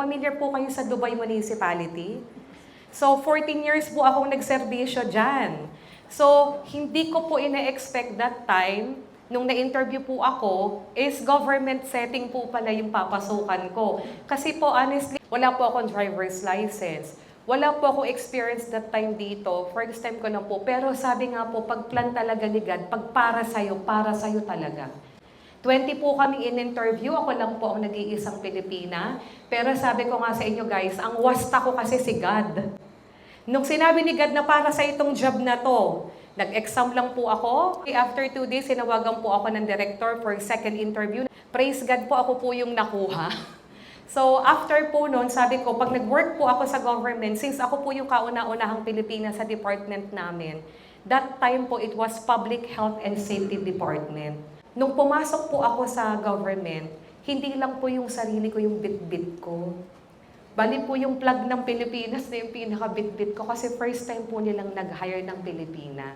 Familiar po kayo sa Dubai Municipality? So, 14 years po akong nagserbisyo dyan. So, hindi ko po ina-expect that time, nung na-interview po ako, is government setting po pala yung papasukan ko. Kasi po, honestly, wala po akong driver's license. Wala po akong experience that time dito. First time ko na po. Pero sabi nga po, pag plan talaga ni God, pag para sa'yo talaga. 20 po kaming in-interview, ako lang po ang nag-iisang Pilipina. Pero sabi ko nga sa inyo guys, ang wasta ko kasi si God. Nung sinabi ni God na para sa itong job na to, nag-exam lang po ako. After 2 days, sinawagan po ako ng director for second interview. Praise God po, ako po yung nakuha. So after po noon, sabi ko, pag nag-work po ako sa government, since ako po yung kauna-unahang Pilipina sa department namin, that time po it was Public Health and Safety Department. Nung pumasok po ako sa government, hindi lang po yung sarili ko yung bit-bit ko. Bali po yung plug ng Pilipinas na yung pinaka-bit-bit ko kasi first time po nilang nag-hire ng Pilipina.